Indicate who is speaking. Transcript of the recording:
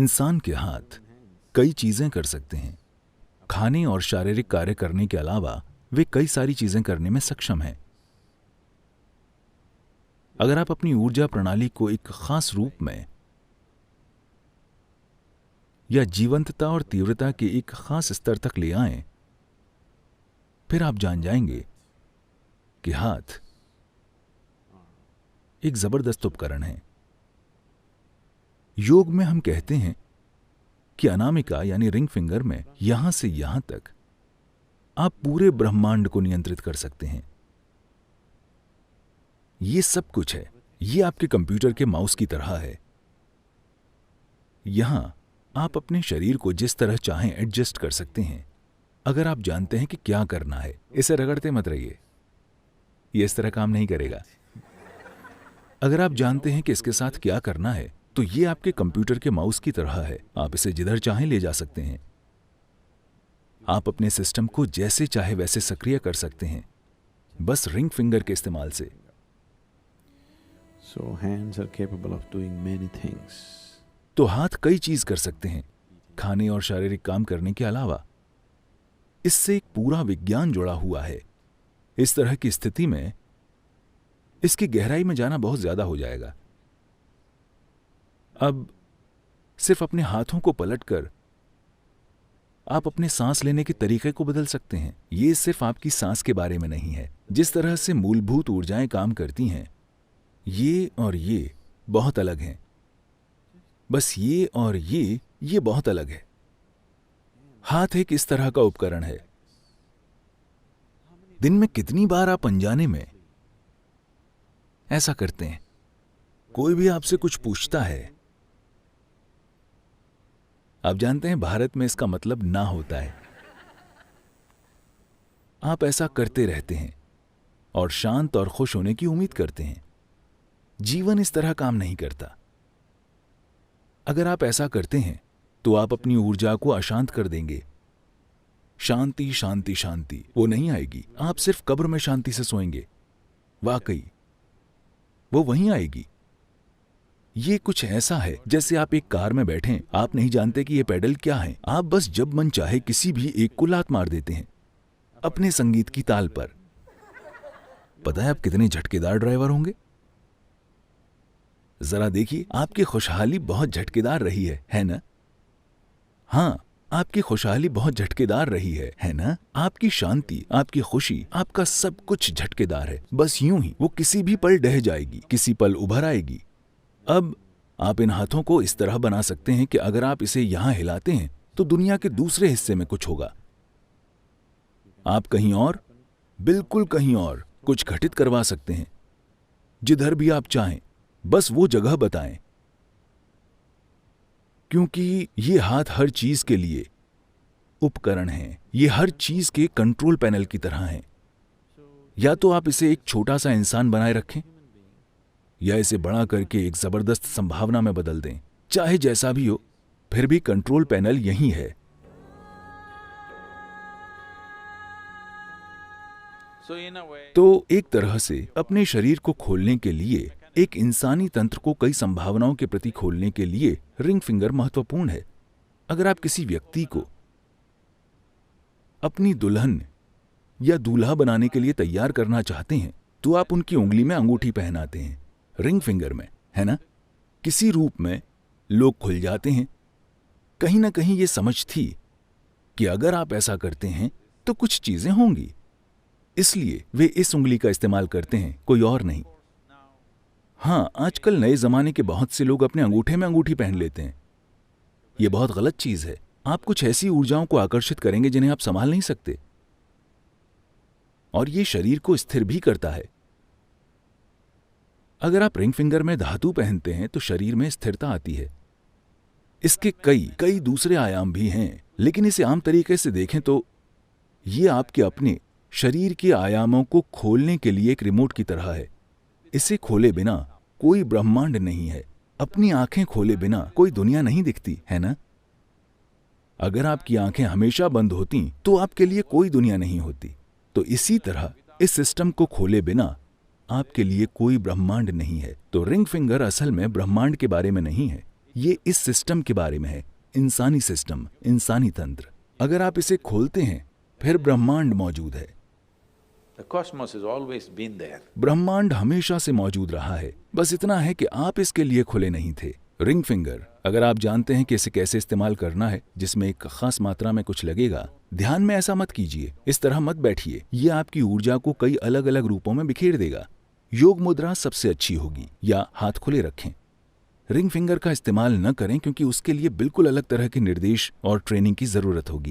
Speaker 1: इंसान के हाथ कई चीजें कर सकते हैं। खाने और शारीरिक कार्य करने के अलावा वे कई सारी चीजें करने में सक्षम हैं। अगर आप अपनी ऊर्जा प्रणाली को एक खास रूप में या जीवंतता और तीव्रता के एक खास स्तर तक ले आएं, फिर आप जान जाएंगे कि हाथ एक जबरदस्त उपकरण है। योग में हम कहते हैं कि अनामिका यानी रिंग फिंगर में यहां से यहां तक आप पूरे ब्रह्मांड को नियंत्रित कर सकते हैं। ये सब कुछ है। ये आपके कंप्यूटर के माउस की तरह है। यहां आप अपने शरीर को जिस तरह चाहें एडजस्ट कर सकते हैं, अगर आप जानते हैं कि क्या करना है। इसे रगड़ते मत रहिए, ये इस तरह काम नहीं करेगा। अगर आप जानते हैं कि इसके साथ क्या करना है, तो ये आपके कंप्यूटर के माउस की तरह है। आप इसे जिधर चाहें ले जा सकते हैं। आप अपने सिस्टम को जैसे चाहे वैसे सक्रिय कर सकते हैं, बस रिंग फिंगर के इस्तेमाल से।
Speaker 2: So hands are capable of doing many things.
Speaker 1: तो हाथ कई चीज कर सकते हैं खाने और शारीरिक काम करने के अलावा। इससे एक पूरा विज्ञान जुड़ा हुआ है। इस तरह की स्थिति में इसकी गहराई में जाना बहुत ज्यादा हो जाएगा। अब सिर्फ अपने हाथों को पलटकर आप अपने सांस लेने के तरीके को बदल सकते हैं। ये सिर्फ आपकी सांस के बारे में नहीं है। जिस तरह से मूलभूत ऊर्जाएं काम करती हैं, ये और ये बहुत अलग हैं। बस ये और ये बहुत अलग है। हाथ एक इस तरह का उपकरण है। दिन में कितनी बार आप अनजाने में ऐसा करते हैं? कोई भी आपसे कुछ पूछता है, आप जानते हैं भारत में इसका मतलब ना होता है। आप ऐसा करते रहते हैं और शांत और खुश होने की उम्मीद करते हैं। जीवन इस तरह काम नहीं करता। अगर आप ऐसा करते हैं तो आप अपनी ऊर्जा को अशांत कर देंगे। शांति शांति शांति वो नहीं आएगी। आप सिर्फ कब्र में शांति से सोएंगे। वाकई वो वहीं आएगी। ये कुछ ऐसा है जैसे आप एक कार में बैठें, आप नहीं जानते कि ये पेडल क्या है। आप बस जब मन चाहे किसी भी एक को लात मार देते हैं अपने संगीत की ताल पर। पता है आप कितने झटकेदार ड्राइवर होंगे? जरा देखिए, आपकी खुशहाली बहुत झटकेदार रही है ना? हां, आपकी खुशहाली बहुत झटकेदार रही है ना? आपकी शांति, आपकी खुशी, आपका सब कुछ झटकेदार है। बस यूं ही वो किसी भी पल ढह जाएगी, किसी पल उभर आएगी। अब आप इन हाथों को इस तरह बना सकते हैं कि अगर आप इसे यहां हिलाते हैं तो दुनिया के दूसरे हिस्से में कुछ होगा। आप कहीं और, बिल्कुल कहीं और कुछ घटित करवा सकते हैं। जिधर भी आप चाहें, बस वो जगह बताएं। क्योंकि ये हाथ हर चीज के लिए उपकरण हैं। ये हर चीज के कंट्रोल पैनल की तरह हैं। या तो आप इसे एक छोटा सा इंसान बनाए रखें या इसे बड़ा करके एक जबरदस्त संभावना में बदल दें। चाहे जैसा भी हो, फिर भी कंट्रोल पैनल यही है। तो एक तरह से अपने शरीर को खोलने के लिए, एक इंसानी तंत्र को कई संभावनाओं के प्रति खोलने के लिए रिंग फिंगर महत्वपूर्ण है। अगर आप किसी व्यक्ति को अपनी दुल्हन या दूल्हा बनाने के लिए तैयार करना चाहते हैं तो आप उनकी उंगली में अंगूठी पहनाते हैं, रिंग फिंगर में, है ना? किसी रूप में लोग खुल जाते हैं। कहीं ना कहीं ये समझ थी कि अगर आप ऐसा करते हैं तो कुछ चीजें होंगी, इसलिए वे इस उंगली का इस्तेमाल करते हैं, कोई और नहीं। हां, आजकल नए जमाने के बहुत से लोग अपने अंगूठे में अंगूठी पहन लेते हैं। यह बहुत गलत चीज है। आप कुछ ऐसी ऊर्जाओं को आकर्षित करेंगे जिन्हें आप संभाल नहीं सकते, और ये शरीर को स्थिर भी करता है। अगर आप रिंग फिंगर में धातु पहनते हैं तो शरीर में स्थिरता आती है। इसके कई दूसरे आयाम भी हैं, लेकिन इसे आम तरीके से देखें तो ये आपके अपने शरीर के आयामों को खोलने के लिए एक रिमोट की तरह है। इसे खोले बिना कोई ब्रह्मांड नहीं है। अपनी आंखें खोले बिना कोई दुनिया नहीं दिखती, है ना? अगर आपकी आंखें हमेशा बंद होती तो आपके लिए कोई दुनिया नहीं होती। तो इसी तरह इस सिस्टम को खोले बिना आपके लिए कोई ब्रह्मांड नहीं है। तो रिंग फिंगर असल में ब्रह्मांड के बारे में नहीं है, ये इस सिस्टम के बारे में है, इंसानी सिस्टम, इंसानी तंत्र। अगर आप इसे खोलते हैं, फिर ब्रह्मांड मौजूद है।
Speaker 2: The cosmos has always been there.
Speaker 1: ब्रह्मांड हमेशा से मौजूद रहा है, बस इतना है कि आप इसके लिए खुले नहीं थे। रिंग फिंगर, अगर आप जानते हैं कि इसे कैसे इस्तेमाल करना है, जिसमें एक खास मात्रा में कुछ लगेगा, ध्यान में ऐसा मत कीजिए, इस तरह मत बैठिए। ये आपकी ऊर्जा को कई अलग अलग रूपों में बिखेर देगा। योग मुद्रा सबसे अच्छी होगी, या हाथ खुले रखें। रिंग फिंगर का इस्तेमाल न करें क्योंकि उसके लिए बिल्कुल अलग तरह के निर्देश और ट्रेनिंग की जरूरत होगी।